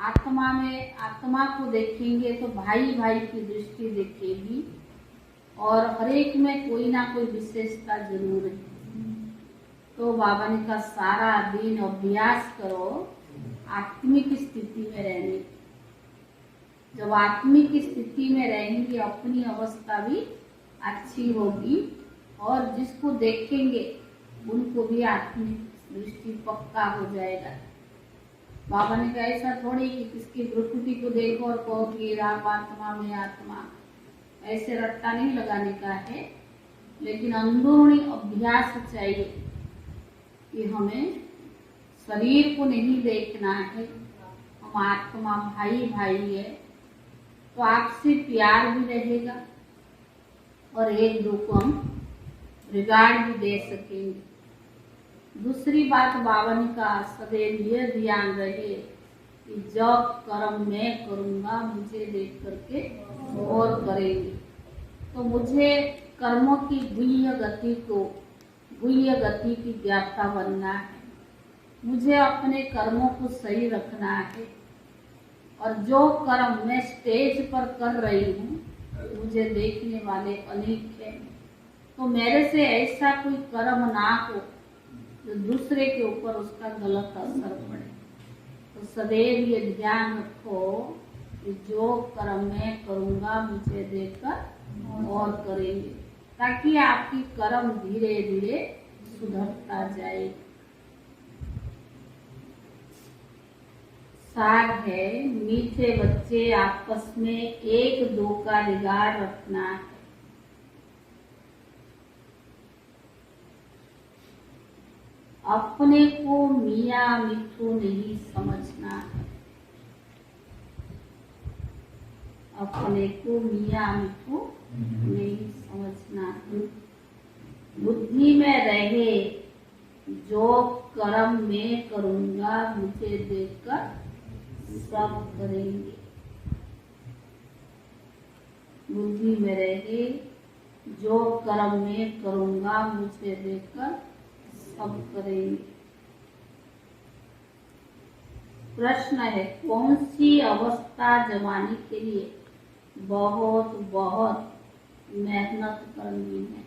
आत्मा को देखेंगे तो भाई भाई की दृष्टि दिखेगी और हर एक में कोई ना कोई विशेषता जरूर है। तो बाबा ने कहा सारा दिन अभ्यास करो आत्मिक स्थिति में रहने। जब आत्मिक स्थिति में रहेंगे अपनी अवस्था भी अच्छी होगी और जिसको देखेंगे उनको भी आत्मिक दृष्टि पक्का हो जाएगा। बाबा ने कहा ऐसा थोड़ी कि किसकी प्रकृति को देखो और कहो कि आप आत्मा में आत्मा, ऐसे रट्टा नहीं लगाने का है। लेकिन अंदरूनी अभ्यास चाहिए कि हमें शरीर को नहीं देखना है, हम आत्मा भाई भाई है, तो आपसे प्यार भी रहेगा और एक दो को हम रिगार्ड भी दे सकेंगे। दूसरी बात बाबा ने कहा सदैव ये ध्यान रहे कि जब कर्म मैं करूँगा मुझे देख करके और करेंगे। तो मुझे कर्मों की गुह्य गति की ज्ञाता बनना है। मुझे अपने कर्मों को सही रखना है और जो कर्म मैं स्टेज पर कर रही हूँ मुझे देखने वाले अनेक हैं। तो मेरे से ऐसा कोई कर्म ना हो जो दूसरे के ऊपर उसका गलत असर पड़े। तो सदैव ये ध्यान रखो कि जो कर्म मैं करूँगा मुझे देखकर और करेंगे, ताकि आपकी कर्म धीरे धीरे सुधरता जाए। सार है मीठे बच्चे आपस में एक दो का रिगार्ड रखना है। अपने को मियाँ मिठू नहीं समझना है। अपने को मियाँ मिठू नहीं समझना है। बुद्धि में रहे जो कर्म मैं करूँगा मुझे देखकर सब करेंगे। बुद्धि में रहे जो कर्म मैं करूँगा मुझे देखकर सब करेंगे। प्रश्न है कौन सी अवस्था जमाने के लिए बहुत बहुत मेहनत करनी है?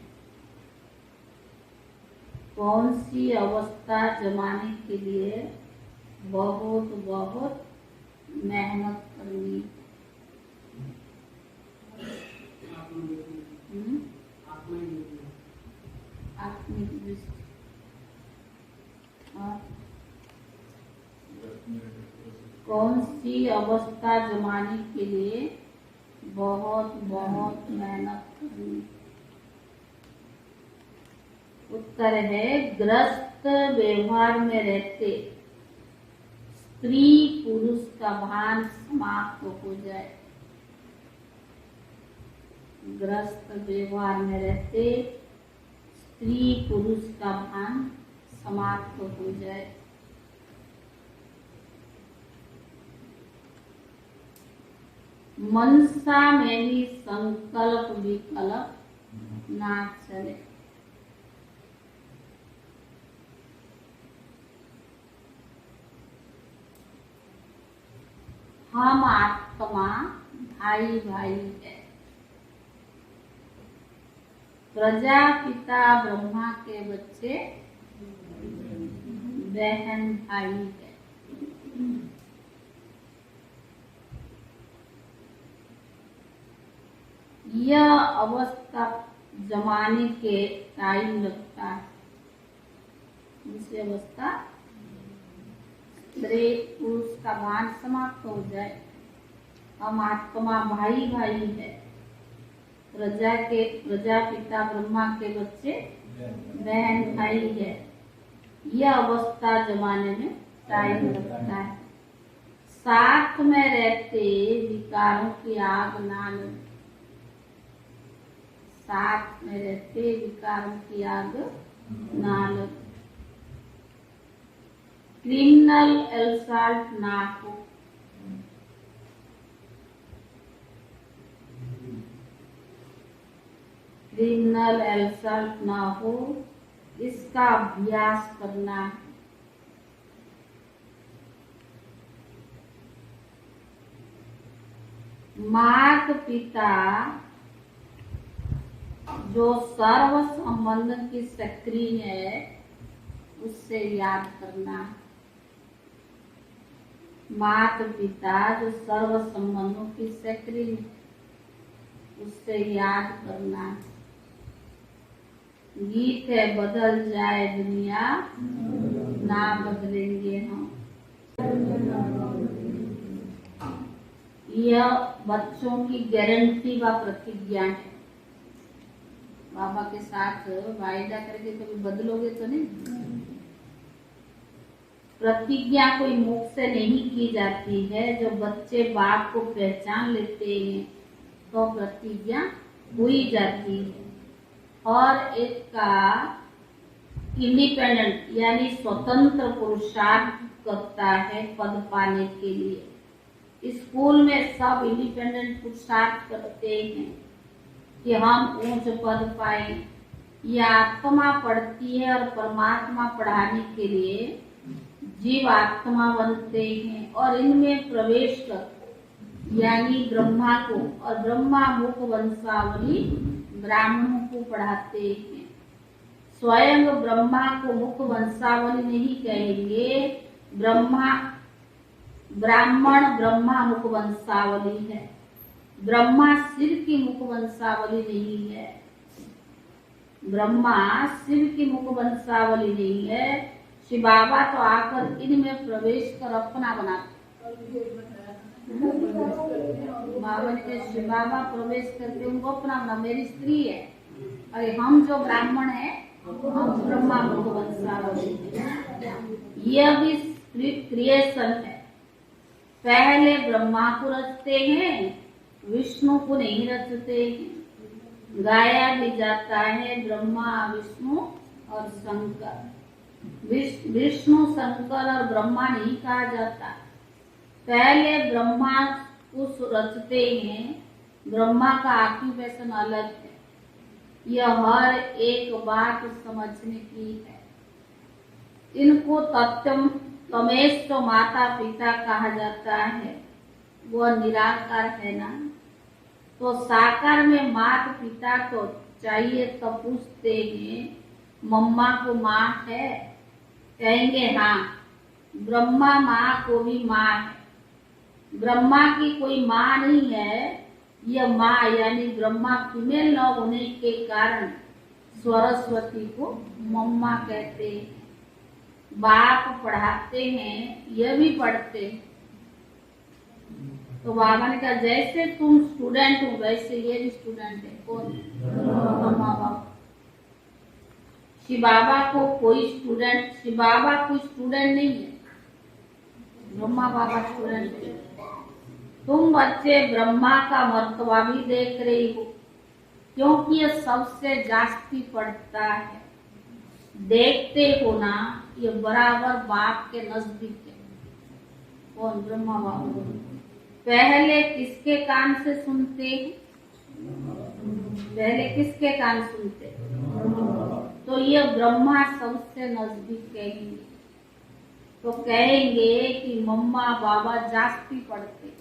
कौन सी अवस्था जमाने के लिए बहुत बहुत मेहनत करनी है? आत्मिक दृष्टि। कौन सी अवस्था जमाने के लिए बहुत बहुत मेहनत करनी? उत्तर है ग्रस्त व्यवहार में रहते स्त्री पुरुष का भान समाप्त हो जाए। ग्रस्त व्यवहार में रहते स्त्री पुरुष का भान समाप्त हो जाए। मनसा में भी संकल्प विकल्प ना चले। हम आत्मा भाई भाई है। प्रजापिता ब्रह्मा के बच्चे बहन भाई है। यह अवस्था जमाने के टाइम लगता है। दूसरी अवस्था स्त्री पुरुष का भान समाप्त हो जाए। हम आत्मा भाई भाई है। प्रजापिता ब्रह्मा के बच्चे बहन भाई है। यह अवस्था जमाने में टाइम लगता है। साथ में रहते विकारों की आग ना लगे। साथ में रहते विकारों की आग ना लगे। क्रिमिनल एल्साल्ट ना हो। क्रिमिनल एल्साल्ट ना हो, इसका अभ्यास करना है। माता पिता जो सर्व संबंध की सक्रिय है उससे याद करना। माता पिता जो सर्व संबंधों की सक्रिय उससे याद करना। गीत है बदल जाए दुनिया ना बदलेंगे हम। यह बच्चों की गारंटी व प्रतिज्ञा है। बाबा के साथ वायदा करके कभी बदलोगे तो नहीं। प्रतिज्ञा कोई मुख से नहीं की जाती है। जो बच्चे बाप को पहचान लेते हैं तो प्रतिज्ञा हुई जाती है। और एक का इंडिपेंडेंट यानी स्वतंत्र पुरुषार्थ करता है पद पाने के लिए। स्कूल में सब इंडिपेंडेंट पुरुषार्थ करते हैं कि हम ऊंच पद पाए। यह आत्मा पढ़ती है और परमात्मा पढ़ाने के लिए जीव आत्मा बनते हैं और इनमें प्रवेश कर यानी ब्रह्मा को और ब्रह्मा मुख वंशावली ब्राह्मणों को पढ़ाते हैं। स्वयं ब्रह्मा को मुख वंशावली नहीं कहेंगे। ब्राह्मण ब्रह्मा मुख वंशावली है। ब्रह्मा शिव की मुख वंशावली नहीं है। ब्रह्मा शिव की मुख वंशावली नहीं है। शिव बाबा तो आकर इनमें प्रवेश कर अपना बनाते। बाबा के शिव बाबा प्रवेश करके उनको अपना बना। मेरी स्त्री है। अरे हम जो ब्राह्मण है हम ब्रह्मा मुख वंशावली है। यह भी क्रिएशन है। पहले ब्रह्मा को रचते हैं, विष्णु को नहीं रचते हैं। गाया भी जाता है ब्रह्मा विष्णु और शंकर। विष्णु शंकर और ब्रह्मा नहीं कहा जाता। पहले ब्रह्मा को रचते हैं। ब्रह्मा का ऑक्यूपेशन अलग है। यह हर एक बात समझने की है। इनको तमेश तो माता पिता कहा जाता है। वह निराकार है ना। तो साकार में माता पिता को चाहिए तो पूछते हैं मम्मा को माँ है? कहेंगे हाँ। ब्रह्मा माँ को भी माँ है। ब्रह्मा की कोई माँ नहीं है। यह माँ यानी ब्रह्मा फीमेल न होने के कारण सरस्वती को मम्मा कहते हैं। बाप पढ़ाते हैं, यह भी पढ़ते हैं। तो बाबा ने कहा जैसे तुम स्टूडेंट हो वैसे ये भी स्टूडेंट है। कौन? ब्रह्मा बाबा। शिव बाबा को कोई स्टूडेंट, शिव बाबा कोई स्टूडेंट नहीं है। ब्रह्मा बाबा स्टूडेंट है। तुम बच्चे ब्रह्मा का मर्तबा भी देख रही हो क्योंकि ये सबसे जास्ती पढ़ता है। देखते हो ना, ये बराबर बाप के नजदीक है। कौन? ब्रह्मा बाबा। पहले किसके कान से सुनते हैं? पहले किसके कान सुनते? तो ये ब्रह्मा सबसे नजदीक कहेंगे। तो कहेंगे कि मम्मा बाबा जास्ती पढ़ते।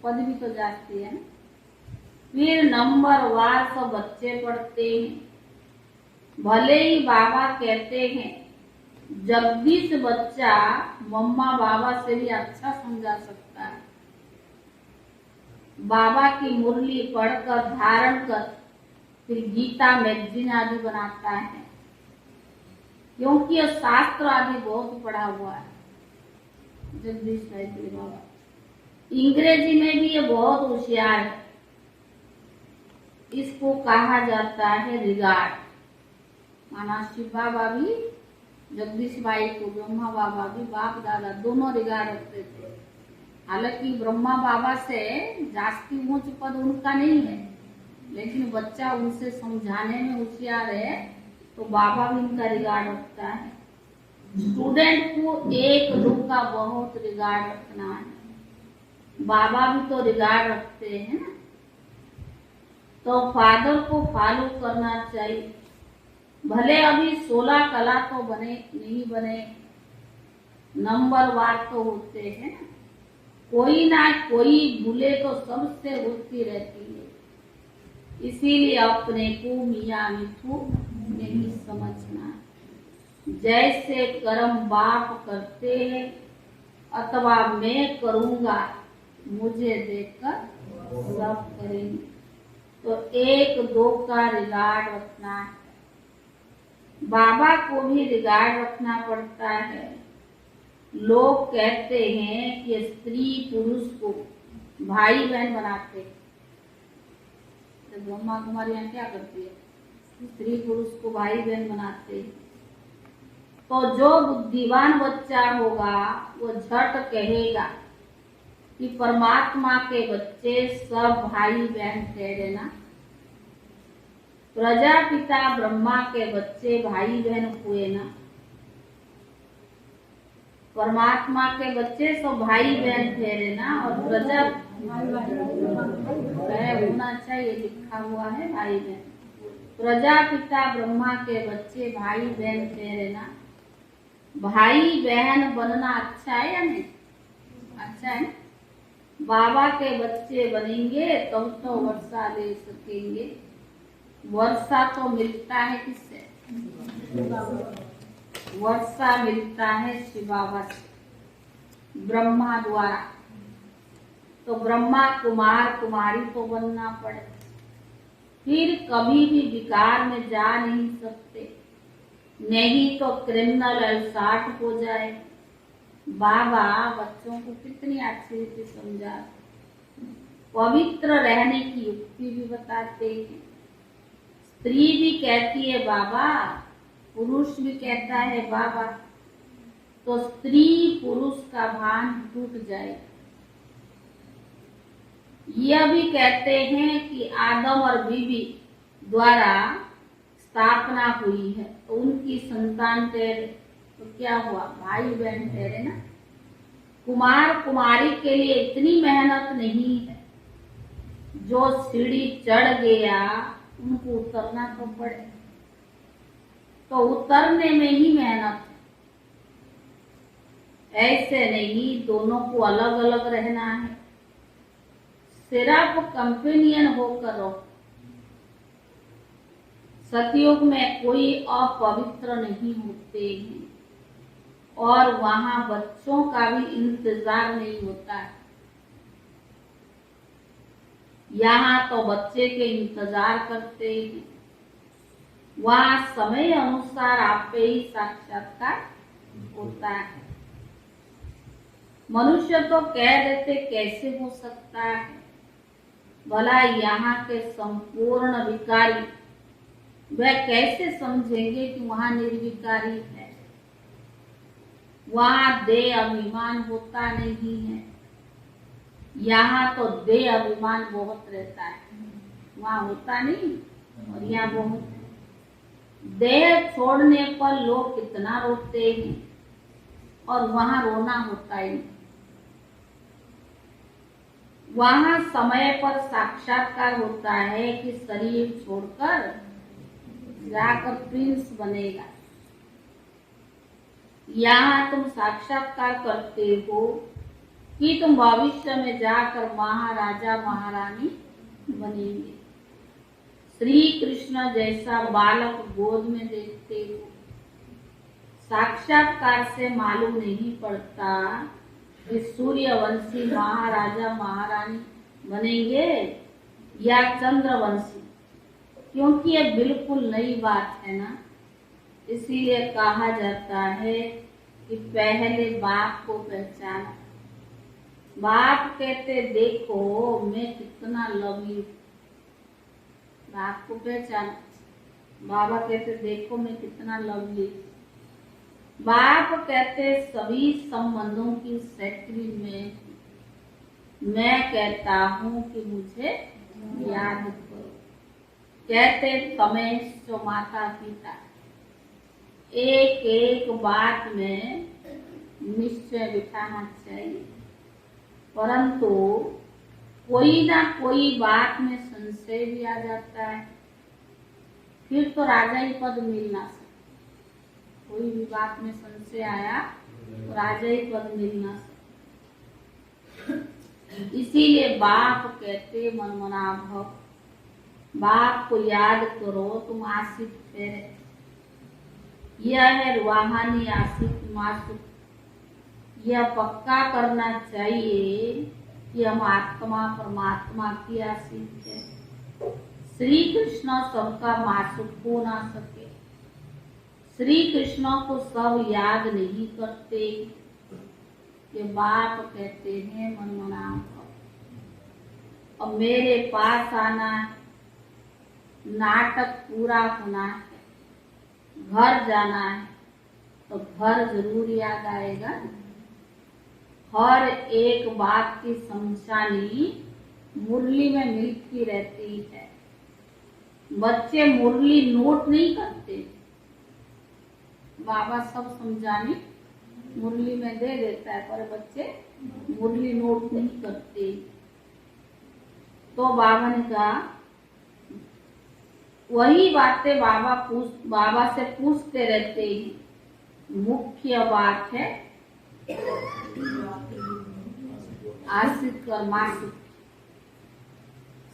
पद भी तो जास्ती है ना। फिर नंबर वार सब बच्चे पढ़ते हैं। भले ही बाबा कहते हैं जगदीश बच्चा मम्मा बाबा से भी अच्छा समझा सकता है। बाबा की मुरली पढ़कर धारण कर फिर गीता मैगजीन आदि बनाता है क्योंकि यह शास्त्र आदि बहुत पढ़ा हुआ है। जगदीश भाई बाबा अंग्रेजी में भी ये बहुत होशियार है। इसको कहा जाता है रिगार्ड। माना शिव बाबा भी जगदीश भाई को, ब्रह्मा बाबा भी, बाप दादा दोनों रिगार्ड रखते थे। हालांकि ब्रह्मा बाबा से जास्ती ऊंच पद उनका नहीं है, लेकिन बच्चा उनसे समझाने में होशियार है तो बाबा भी उनका रिगार्ड रखता है। स्टूडेंट को एक दो का बहुत रिगार्ड रखना है। बाबा भी तो रिगार्ड रखते हैं ना। तो फादर को फॉलो करना चाहिए। भले अभी 16 कला तो बने नहीं बने, नंबर वार तो होते हैं। कोई ना कोई भूले तो सबसे होती रहती है। इसीलिए अपने को मियाँ मिठू नहीं समझना। जैसे कर्म बाप करते हैं अथवा मैं करूँगा, मुझे देखकर सब करेंगे। तो एक दो का रिगार्ड रखना है। बाबा को भी रिगार्ड रखना पड़ता है। लोग कहते हैं कि स्त्री पुरुष को भाई बहन बनाते हैं। तो ब्रह्मा कुमारी यहाँ क्या करती है? स्त्री पुरुष को भाई बहन बनाते हैं। तो जो बुद्धिमान बच्चा होगा वो झट कहेगा कि परमात्मा के बच्चे सब भाई बहन ठहरे ना। प्रजापिता ब्रह्मा के बच्चे भाई बहन हुए ना। परमात्मा के बच्चे सब भाई बहन ठहरे ना। और प्रजा होना चाहिए, लिखा हुआ है भाई बहन। प्रजापिता ब्रह्मा के बच्चे भाई बहन ठहरे ना। भाई बहन बनना अच्छा है या नहीं? अच्छा है। बाबा के बच्चे बनेंगे तब तो वर्षा ले सकेंगे। वर्षा तो मिलता है किससे? वर्षा मिलता है शिव बाबा से, ब्रह्मा द्वारा। तो ब्रह्मा कुमार कुमारी तो बनना पड़े। फिर कभी भी विकार में जा नहीं सकते, नहीं तो क्रिमिनल अल्साट हो जाए। बाबा बच्चों को कितनी अच्छी रीति समझा, पवित्र रहने की युक्ति भी बताते हैं। स्त्री भी कहती है बाबा, पुरुष भी कहता है बाबा। तो स्त्री पुरुष का भान टूट जाए। यह भी कहते हैं कि आदम और बीवी द्वारा स्थापना हुई है तो उनकी संतान ठहरे। तो क्या हुआ? भाई बहन ठहरे ना। कुमार कुमारी के लिए इतनी मेहनत नहीं है। जो सीढ़ी चढ़ गया उनको उतरना तो पड़े। तो उतरने में ही मेहनत है। ऐसे नहीं दोनों को अलग अलग रहना है। सिर्फ कंपेनियन होकर रहो। सतयुग में कोई अपवित्र नहीं होते हैं और वहां बच्चों का भी इंतजार नहीं होता है। यहाँ तो बच्चे के इंतजार करते हैं। वहां समय अनुसार आप पे ही साक्षात्कार होता है। मनुष्य तो कह देते कैसे हो सकता है? भला यहाँ के संपूर्ण विकारी वह कैसे समझेंगे कि वहां निर्विकारी है? वहां देह अभिमान होता नहीं है। यहाँ तो देह अभिमान बहुत रहता है, वहां होता नहीं और यहाँ बहुत है। देह छोड़ने पर लोग कितना रोते हैं और वहां रोना होता ही नहीं। वहां समय पर साक्षात्कार होता है कि शरीर छोड़कर जाकर प्रिंस बनेगा। यहाँ तुम साक्षात्कार करते हो कि तुम भविष्य में जाकर महाराजा महारानी बनेंगे। श्री कृष्ण जैसा बालक गोद में देखते हो। साक्षात्कार से मालूम नहीं पड़ता कि सूर्यवंशी महाराजा महारानी बनेंगे या चंद्रवंशी, क्योंकि ये बिल्कुल नई बात है ना। इसीलिए कहा जाता है कि पहले बाप को पहचाना। बाप कहते देखो मैं कितना लवी हूँ, बाप को पहचाना। बाबा कहते देखो मैं कितना लवली। बाप कहते सभी संबंधों की सेक्रेटरी में मैं कहता हूँ कि मुझे याद करो। कहते तमें जो माता पिता एक एक बात में निश्चय बिठाना चाहिए, परंतु कोई ना कोई बात में संशय भी आ जाता है, फिर तो राजा ही पद मिल ना सकता। कोई भी बात में संशय आया तो राजा ही पद मिल ना सकता। इसीलिए बाप कहते मनमना भव, बाप को याद करो तुम आशिक ठहरे। यह है रूहानी आशिक मासूक। यह पक्का करना चाहिए कि हम आत्मा परमात्मा की आशिक है। श्री कृष्ण सबका मासूक हो ना सके। श्री कृष्ण को सब याद नहीं करते। ये बाप कहते हैं मनमना भव। अब मेरे पास आना है, नाटक पूरा होना है, घर जाना है तो घर जरूर याद आएगा। हर एक बात की समझानी मुरली में मिलती रहती है। बच्चे मुरली नोट नहीं करते, बाबा सब समझाने मुरली में दे देता है, पर बच्चे मुरली नोट नहीं करते। तो बाबा ने कहा वही बातें बाबा से पूछते रहते हैं। मुख्य बात है आशिक और मासूक।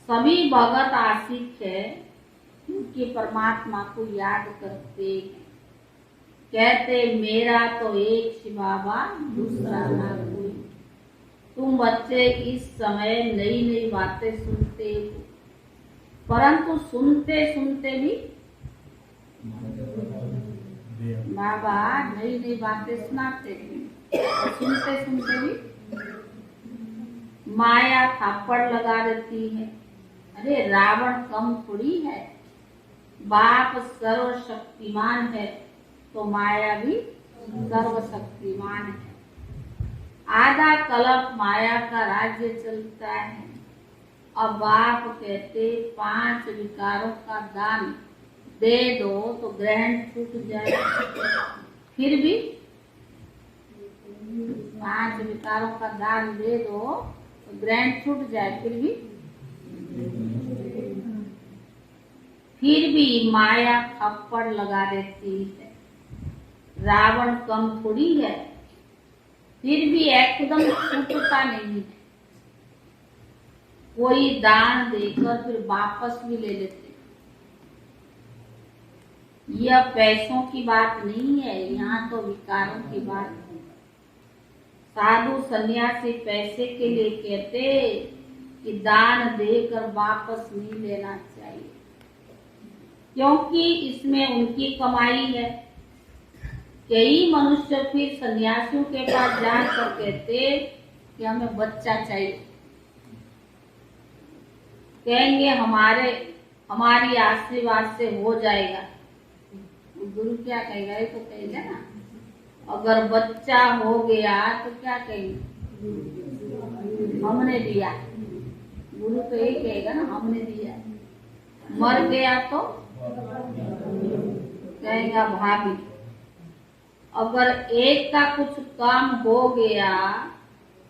सभी भगत आशिक है क्योंकि परमात्मा को याद करते हैं। कहते मेरा तो एक ही बाबा, दूसरा ना कोई। तुम बच्चे इस समय नई नई बातें सुनते हो, परंतु सुनते सुनते भी बाबा नई नई बातें सुनाते थे, सुनते सुनते भी माया थापड़ लगा देती है। अरे रावण कम थोड़ी है, बाप सर्वशक्तिमान है तो माया भी सर्वशक्तिमान है। आधा कल्प माया का राज्य चलता है। अब बाप कहते 5 विकारों का दान दे दो तो ग्रहण छूट जाए। फिर भी 5 विकारों का दान दे दो तो ग्रहण छूट जाए। फिर भी माया थप्पड़ लगा देती है। रावण कम थोड़ी है, फिर भी एकदम छूटता नहीं है। कोई दान देकर फिर वापस भी ले लेते। यह पैसों की बात नहीं है, यहाँ तो विकारों की बात है। साधु सन्यासी पैसे के लिए कहते कि दान देकर वापस नहीं लेना चाहिए, क्योंकि इसमें उनकी कमाई है। कई मनुष्य फिर सन्यासियों के पास जाकर कहते कि हमें बच्चा चाहिए। कहेंगे हमारी आशीर्वाद से हो जाएगा। गुरु क्या कहेगा? ये तो कहेगा ना, अगर बच्चा हो गया तो क्या कहेंगे? हमने दिया। गुरु तो ये कहेगा ना, हमने दिया। मर गया तो कहेगा भाभी। अगर एक का कुछ काम हो गया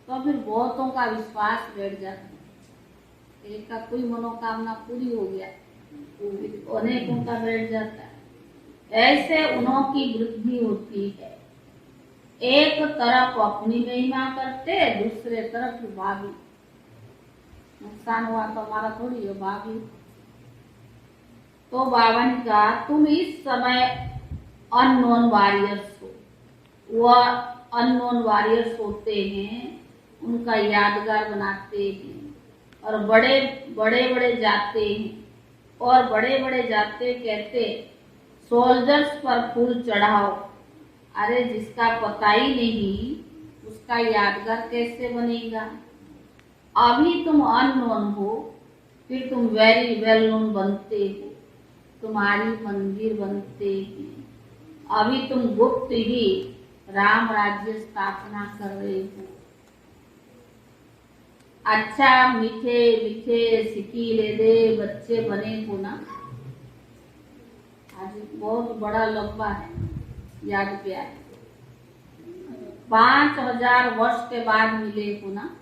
तो फिर बहुतों का विश्वास बैठ जाता है। एक का कोई मनोकामना पूरी हो गया, अनेकों का बैठ जाता है। ऐसे उन्हों की वृद्धि होती है। एक तरफ अपनी महिमा करते, दूसरे तरफ भाभी। नुकसान हुआ तो हमारा थोड़ी है, भाभी। तो बाबा ने कहा तुम इस समय अननोन वॉरियर्स हो। वह अननोन वॉरियर्स होते हैं, उनका यादगार बनाते हैं और बड़े बड़े जाते हैं। और बड़े बड़े जाते कहते सोल्जर्स पर फूल चढ़ाओ। अरे जिसका पता ही नहीं उसका यादगार कैसे बनेगा? अभी तुम अननोन हो, फिर तुम वेरी वेल नोन बनते हो, तुम्हारी मंदिर बनते हैं। अभी तुम गुप्त ही राम राज्य स्थापना कर रहे हो। अच्छा मीठे मीठे सिकीले दे बच्चे बने हो ना। आज बहुत बड़ा लंबा है याद प्यार। 5000 वर्ष के बाद मिले हो ना।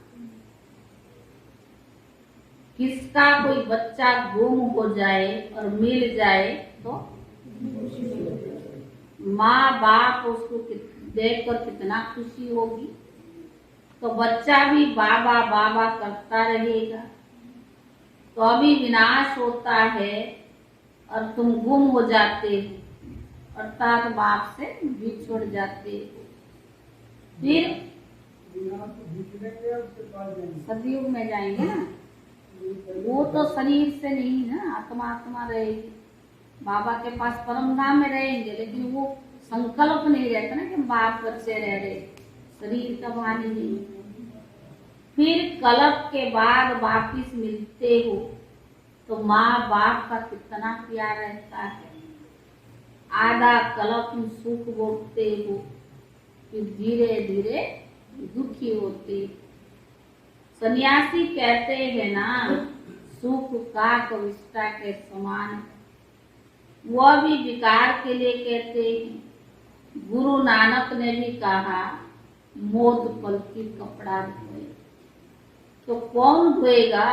किसका कोई बच्चा गुम हो जाए और मिल जाए तो माँ बाप उसको देखकर कितना खुशी होगी। तो बच्चा भी बाबा बाबा करता रहेगा, तो अभी विनाश होता है और तुम गुम हो जाते हो, अर्थात बाप से बिछुड़ जाते हो। फिर सतयुग में जाएंगे ना, वो तो शरीर से नहीं ना, आत्मा आत्मा रहेगी, बाबा के पास परम धाम में रहेंगे, लेकिन वो संकल्प नहीं रहता ना कि बाप बच्चे रह रहे, शरीर का भानी नहीं। फिर कल्प के बाद वापिस मिलते हो तो माँ बाप का कितना प्यार रहता है। आधा कल्प तुम सुख भोगते हो, फिर धीरे धीरे दुखी होते। सन्यासी कहते हैं ना, सुख का कविष्टा के समान, वह भी विकार के लिए कहते हैं। गुरु नानक ने भी कहा, मोद पल की कपड़ा धोए, तो कौन धोएगा?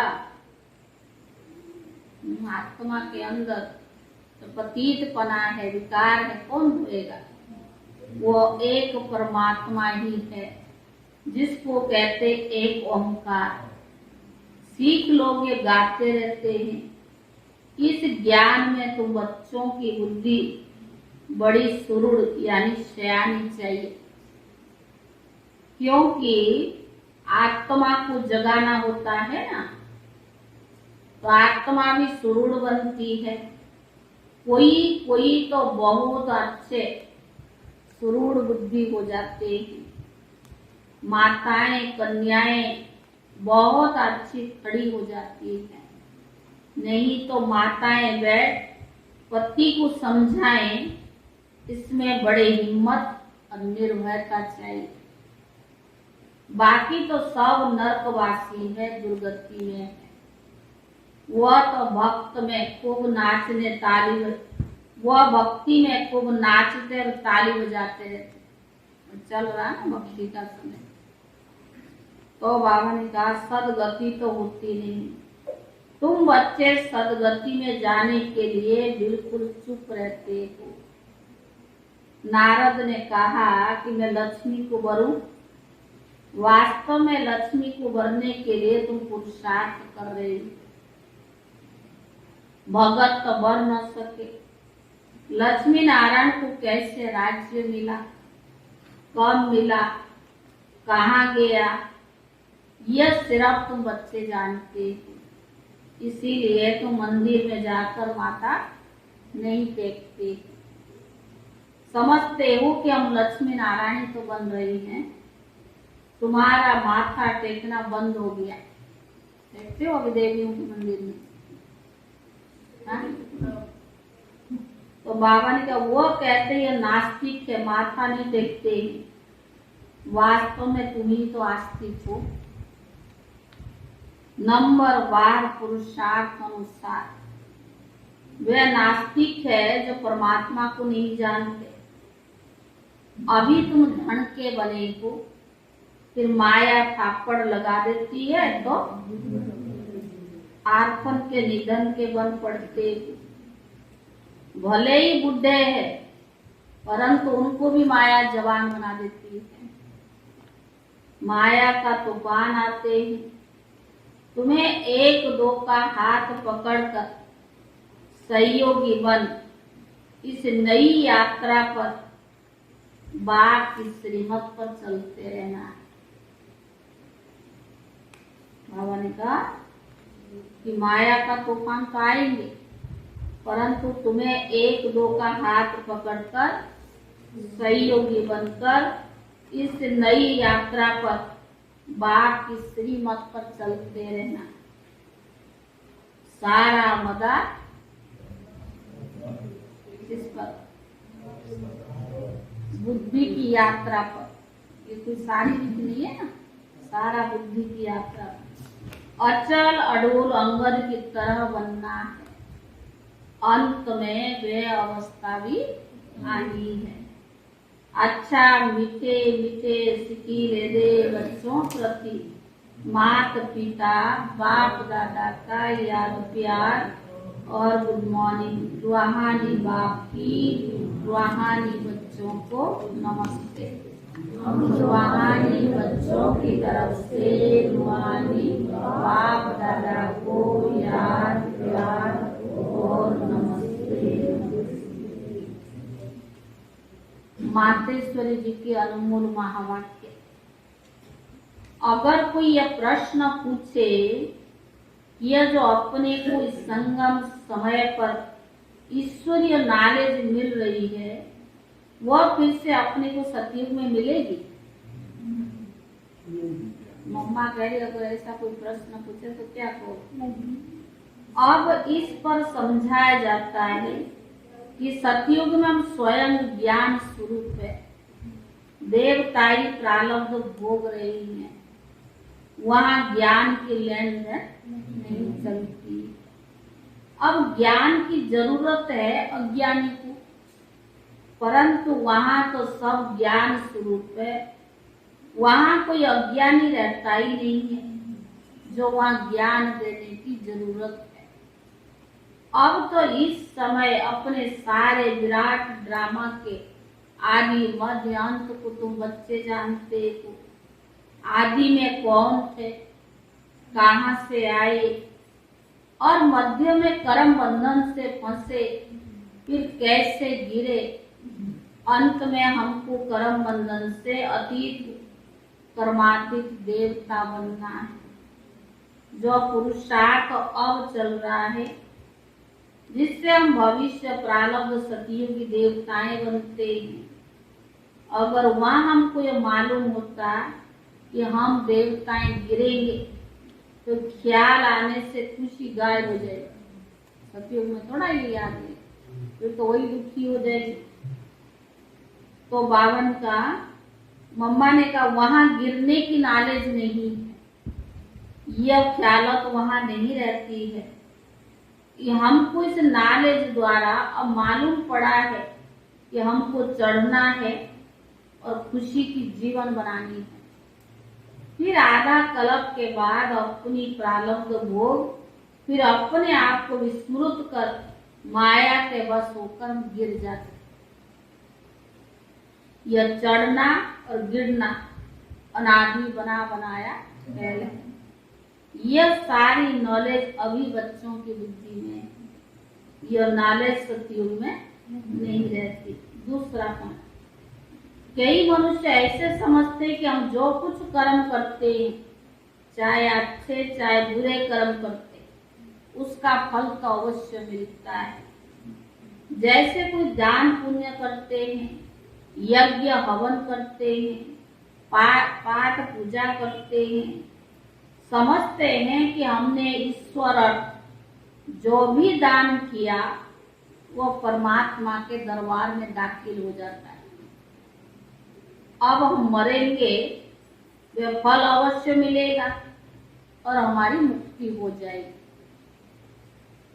आत्मा के अंदर तो पतितपना है, विकार है, कौन धोएगा? वो एक परमात्मा ही है, जिसको कहते एक ओंकार। सीख लोग ये गाते रहते हैं, इस ज्ञान में तुम बच्चों की बुद्धि बड़ी सुरुड़ यानी शयानी चाहिए, क्योंकि आत्मा को जगाना होता है ना, तो आत्मा भी सुरुड़ बनती है। कोई तो बहुत अच्छे सुरुड़ बुद्धि हो जाते हैं। माताएं कन्याएं बहुत अच्छी खड़ी हो जाती है, नहीं तो माताएं बैठ पति को समझाएं, इसमें बड़े हिम्मत और निर्भयता चाहिए। बाकी तो सब नरकवासी है, दुर्गति में है। वह तो भक्त में खूब नाचने ताली, वह भक्ति में खूब नाचते और ताली बजाते रहते। चल रहा ना भक्ति का समय, तो बाबा ने कहा सदगति तो होती नहीं। तुम बच्चे सदगति में जाने के लिए बिल्कुल चुप रहते हो। नारद ने कहा कि मैं लक्ष्मी को वरूं, वास्तव में लक्ष्मी को वरने के लिए तुम पुरुषार्थ कर रहे हो। भगत तो वर न सके। लक्ष्मी नारायण को कैसे राज्य मिला, कब मिला, कहाँ गया, यह सिर्फ तुम बच्चे जानते हो। इसीलिए तुम मंदिर में जाकर माथा नहीं टेकते। समझते हो कि हम लक्ष्मी नारायण तो बन रही हैं, तुम्हारा माथा टेकना बंद हो गया। देखते हो अभी देवियों के मंदिर में, हाँ? तो बाबा ने कहा, वो कहते हैं नास्तिक है, माथा नहीं टेकते, वास्तव में तुम ही तो आस्तिक हो। नंबर वार पुरुषार्थ अनुसार वे नास्तिक है जो परमात्मा को नहीं जानते। अभी तुम धन के बने हो, फिर माया थापड़ लगा देती है तो आर्फन के निधन के बन पड़ते हो। भले ही बुढ़े हैं, परंतु उनको भी माया जवान बना देती है। माया का तूफान आते ही तुम्हें एक दो का हाथ पकड़कर सहयोगी बन इस नई यात्रा पर बाप की श्रीमत पर चलते रहना। बाबा ने कहा कि माया का तूफान तो आएंगे, परंतु तुम्हें एक दो का हाथ पकड़कर सहयोगी बनकर इस नई यात्रा पर बाप की श्रीमत पर चलते रहना। सारा मदार किस पर? बुद्धि की यात्रा पर। ये कोई शारीरिक नहीं है ना, सारा बुद्धि की यात्रा पर। अचल अडोल अंगद की तरह बनना है। अंत में वे अवस्था भी आनी है। अच्छा मीठे मीठे सिकीले दे बच्चों प्रति माता पिता बाप दादा का याद प्यार और गुड मॉर्निंग। रूहानी बाप की रूहानी बच्चों को नमस्ते। हम रूहानी बच्चों की तरफ से रूहानी बाप दादा को याद प्यार और नमस्ते। मातेश्वरी जी के अनमोल महावाक्य। अगर कोई यह प्रश्न पूछे, यह जो अपने को इस संगम समय पर ईश्वरीय नॉलेज मिल रही है, वह फिर से अपने को सतयुग में मिलेगी? मम्मा कह रही अगर ऐसा कोई प्रश्न पूछे तो क्या कहो? अब इस पर समझाया जाता है कि सतयुग में हम स्वयं ज्ञान स्वरूप है, देवताई प्रारब्ध भोग रही है, वहाँ ज्ञान की लेन नहीं चलती। अब ज्ञान की जरूरत है अज्ञानी को, परंतु वहाँ तो सब ज्ञान स्वरूप है, वहाँ कोई अज्ञानी रहता ही नहीं है जो वहाँ ज्ञान देने की जरूरत है। अब तो इस समय अपने सारे विराट ड्रामा के आदि मध्य अंत को तुम बच्चे जानते हो। आदि में कौन थे, कहाँ से आए और मध्य में कर्म बंधन से फंसे, फिर कैसे गिरे, अंत में हमको कर्म बंधन से अतीत कर्मातीत देवता बनना है। जो पुरुषार्थ अब चल रहा है, जिससे हम भविष्य प्रारब्ध सतयुगी देवताएं बनते हैं। अगर वहाँ हमको ये मालूम होता कि हम देवताएं गिरेंगे, तो ख्याल आने से खुशी गायब हो जाएगी। सतयुग में थोड़ा ये याद है, फिर तो वही दुखी हो जाएगी। तो बावन का मम्मा ने कहा वहां गिरने की नॉलेज नहीं है, यह ख्यालत वहां नहीं रहती है। हमको इस नॉलेज द्वारा अब मालूम पड़ा है कि हमको चढ़ना है और खुशी की जीवन बनानी है। फिर आधा कल्प के बाद अपनी प्रारब्ध भोग, फिर अपने आप को विस्मृत कर माया के बस होकर हम गिर जाते। यह चढ़ना और गिरना अनादि बना बनाया पहले। यह सारी नॉलेज अभी बच्चों की बुद्धि में है, यह नॉलेज सतयुग में नहीं रहती। दूसरा पॉइंट, कई मनुष्य ऐसे समझते हैं कि हम जो कुछ कर्म करते हैं, चाहे अच्छे चाहे बुरे कर्म करते, उसका फल तो अवश्य मिलता है। जैसे कोई दान पुण्य करते हैं, यज्ञ हवन करते हैं, पाठ पूजा करते हैं, समझते हैं कि हमने ईश्वर जो भी दान किया वो परमात्मा के दरबार में दाखिल हो जाता है। अब हम मरेंगे, वह फल अवश्य मिलेगा और हमारी मुक्ति हो जाएगी।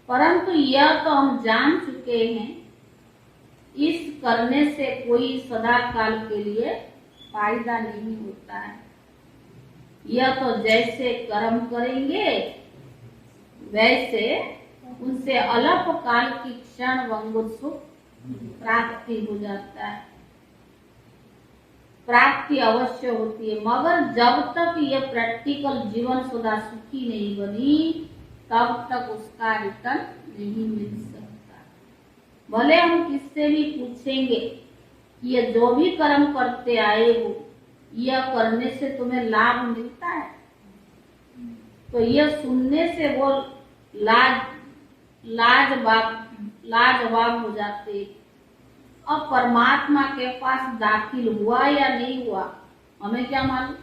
परंतु यह तो हम जान चुके हैं, इस करने से कोई सदा काल के लिए फायदा नहीं होता है। यह तो जैसे कर्म करेंगे वैसे उनसे अल्प काल की क्षण भंगुर सुख प्राप्ति हो जाता है, प्राप्ति अवश्य होती है। मगर जब तक यह प्रैक्टिकल जीवन सदा सुखी नहीं बनी, तब तक उसका रिटर्न नहीं मिल सकता। भले हम किससे भी पूछेंगे कि ये जो भी कर्म करते आए हो, यह करने से तुम्हें लाभ मिलता है, तो यह सुनने से वो लाजवाब हो जाते। अब परमात्मा के पास दाखिल हुआ या नहीं हुआ, हमें क्या मालूम।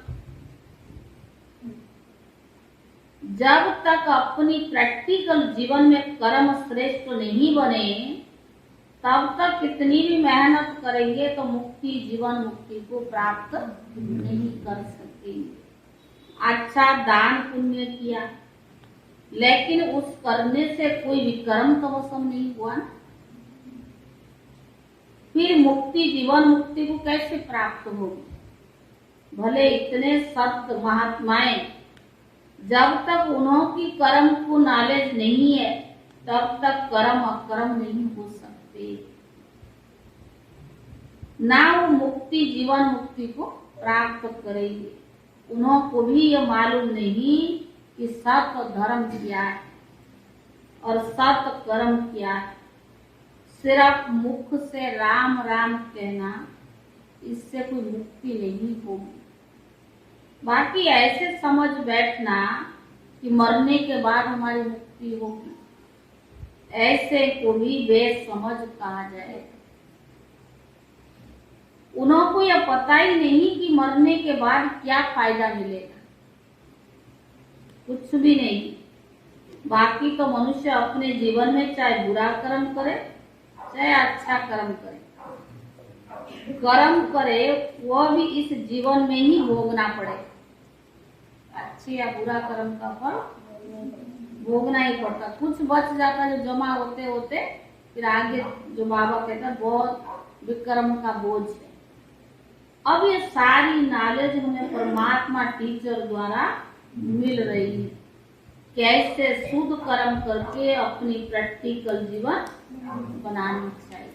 जब तक अपनी प्रैक्टिकल जीवन में कर्म श्रेष्ठ नहीं बने, तब तक कितनी भी मेहनत करेंगे तो मुक्ति जीवन मुक्ति को प्राप्त नहीं कर सकेंगे। अच्छा दान पुण्य किया, लेकिन उस करने से कोई विक्रम तो वसम नहीं हुआ ना, फिर मुक्ति जीवन मुक्ति को कैसे प्राप्त होगी। भले इतने सत्य महात्माएं, जब तक उन्होंने कर्म को नॉलेज नहीं है, तब तक कर्म अकर्म नहीं हो सकते। ना वो मुक्ति जीवन मुक्ति को प्राप्त करेंगे। उनको भी ये मालूम नहीं कि सत धर्म क्या है और सत कर्म क्या है। सिर्फ मुख से राम राम कहना, इससे कोई मुक्ति नहीं होगी। बाकी ऐसे समझ बैठना कि मरने के बाद हमारी मुक्ति होगी, ऐसे को भी बेसमझ कहा जाए। उनको यह पता ही नहीं कि मरने के बाद क्या फायदा मिलेगा, कुछ भी नहीं। बाकी तो मनुष्य अपने जीवन में चाहे बुरा कर्म करे चाहे अच्छा कर्म करे, कर्म करे वह भी इस जीवन में ही भोगना पड़े। अच्छे या बुरा कर्म का फल भोगना ही पड़ता। कुछ बच जाता जो जमा होते होते फिर आगे जो बाबा कहता बहुत विक्रम का बोझ है। अब ये सारी नॉलेज हमें परमात्मा टीचर द्वारा मिल रही है, कैसे शुद्ध कर्म करके अपनी प्रैक्टिकल जीवन बनानी चाहिए।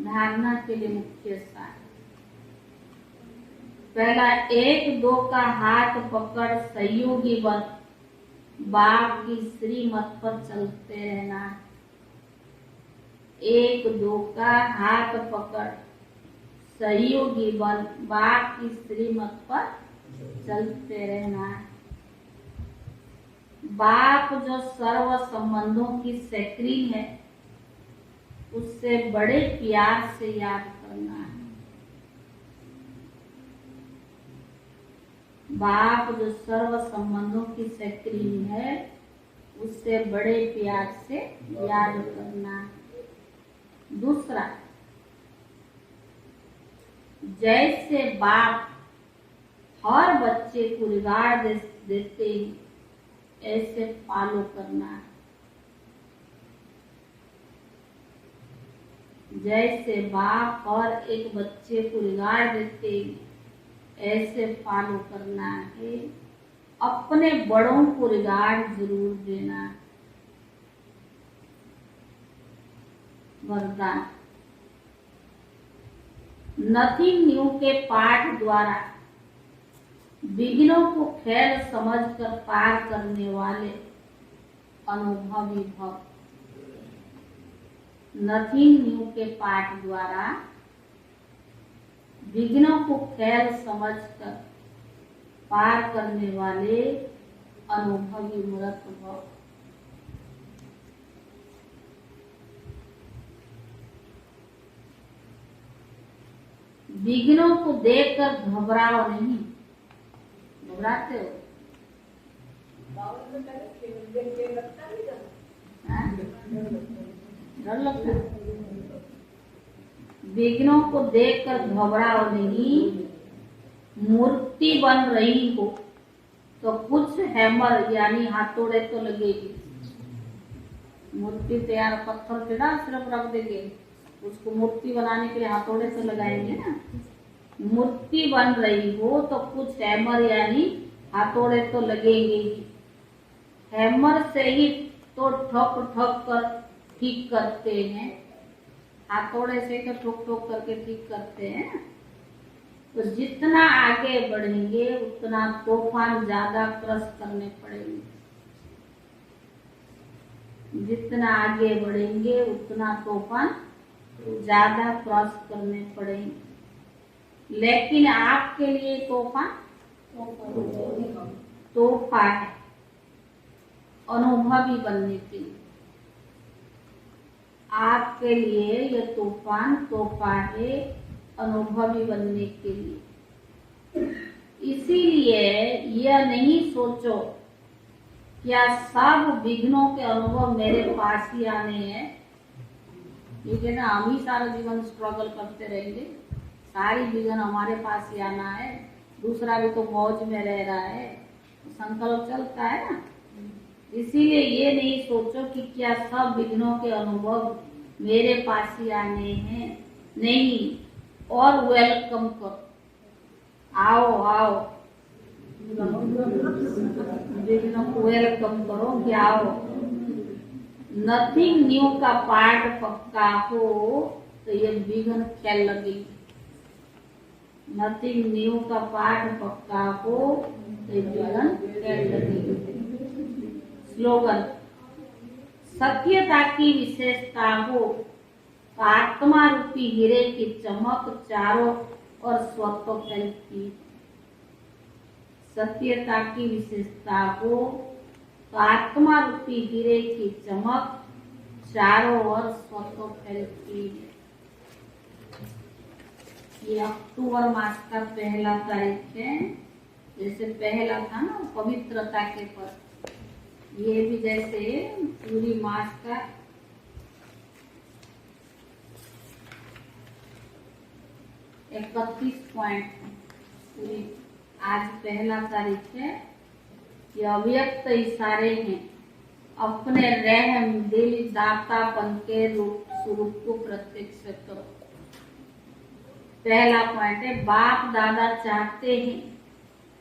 धारणा के लिए मुख्य सार पहला, एक दो का हाथ पकड़ सहयोगी बन बाप की श्रीमत पर चलते रहना। एक दो का हाथ पकड़ सहयोगी बन बाप की श्रीमत पर चलते रहना। बाप जो सर्व संबंधों की सेक्री है, उससे बड़े प्यार से याद करना है। बाप जो सर्व संबंधों की सेक्री है, उससे बड़े प्यार से याद करना है। दूसरा, जैसे बाप हर बच्चे को रिगार्ड देते हैं, ऐसे फॉलो करना है। जैसे बाप हर एक बच्चे को रिगार्ड देते हैं, ऐसे फॉलो करना है। अपने बड़ों को रिगार्ड जरूर देना है। वरदान, नथिंग न्यू के पाठ द्वारा विघ्नों को खेल समझकर पार करने वाले अनुभवी भव। नथिंग न्यू के पाठ द्वारा विघ्नों को खेल समझकर पार करने वाले अनुभवी मूर्ख भव। विघ्नों को देखकर घबराओ नहीं। घबराते हो? डर लगता है? विघ्नों को देखकर घबराओ नहीं। मूर्ति बन रही हो तो कुछ हैमर यानी हाथोड़े तो लगेगी। मूर्ति तैयार पत्थर पे ना सिर्फ रख देंगे, उसको मूर्ति बनाने के लिए हाथोड़े से लगाएंगे ना। मूर्ति बन रही हो तो कुछ हैमर यानी हाथोड़े तो लगेंगे ही। हैमर से ही तो ठोक ठोक कर ठीक करते हैं, हाथोड़े से तो ठोक ठोक करके ठीक करते हैं। तो जितना आगे बढ़ेंगे उतना तूफान ज्यादा क्रॉस करने पड़ेंगे। जितना आगे बढ़ेंगे उतना तूफान ज्यादा क्रॉस करने पड़ेंगे। लेकिन आपके लिए तूफान तोहफा है अनुभवी बनने के लिए। आपके लिए यह तूफान तोहफा है अनुभवी बनने के लिए। इसीलिए यह नहीं सोचो क्या सब विघ्नों के अनुभव मेरे पास ही आने हैं, ठीक है ना। हम ही सारा जीवन स्ट्रगल करते रहेंगे, सारी विघ्न हमारे पास ही आना है। दूसरा भी तो मौज में रह रहा है, संकल्प चलता है ना। इसीलिए ये नहीं सोचो कि क्या सब विघ्नों के अनुभव मेरे पास ही आने हैं, नहीं। और वेलकम करो, आओ आओ, विघ्नों को वेलकम करो कि आओ। नथिंग न्यू का पाठ पक्का हो तो ये विघ्न क्या लगे। नथिंग न्यू का पाठ पक्का हो तो ये विघ्न क्या लगे। स्लोगन, सत्यता की विशेषता हो तो आत्मा रूपी हीरे की चमक चारों और स्वतः फैलती। सत्यता की विशेषता हो तो आत्मा रूपी हीरे की चमक चारों ओर स्वतः फैलती। ये अक्टूबर मास का पहला तारीख है। जैसे पहला था ना पवित्रता के पर, ये भी जैसे पूरी मास का 31 पॉइंट पूरी। आज पहला तारीख है। ये अव्यक्त इशारे हैं अपने रहम दिल दातापन के स्वरूप को प्रत्यक्ष करो। पहला पॉइंट है, बाप दादा चाहते हैं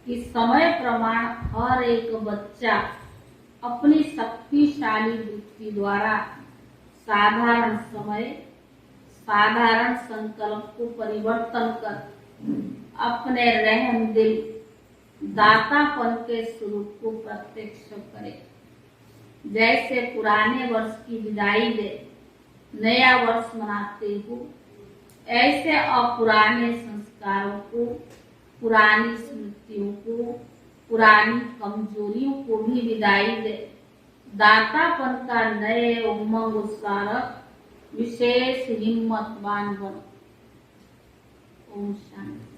कि समय प्रमाण हर एक बच्चा अपनी शक्तिशाली वृत्ति द्वारा साधारण समय साधारण संकल्प को परिवर्तन कर अपने रहम दिल दातापन के स्वरूप को प्रत्यक्ष करे। जैसे पुराने वर्ष की विदाई दे नया वर्ष मनाते हो, ऐसे अपुराने संस्कारों को, पुरानी स्मृतियों को, पुरानी कमजोरियों को भी विदाई दे दातापन का नए उमंग उत्साह विशेष हिम्मतवान बनो। ओम शांति।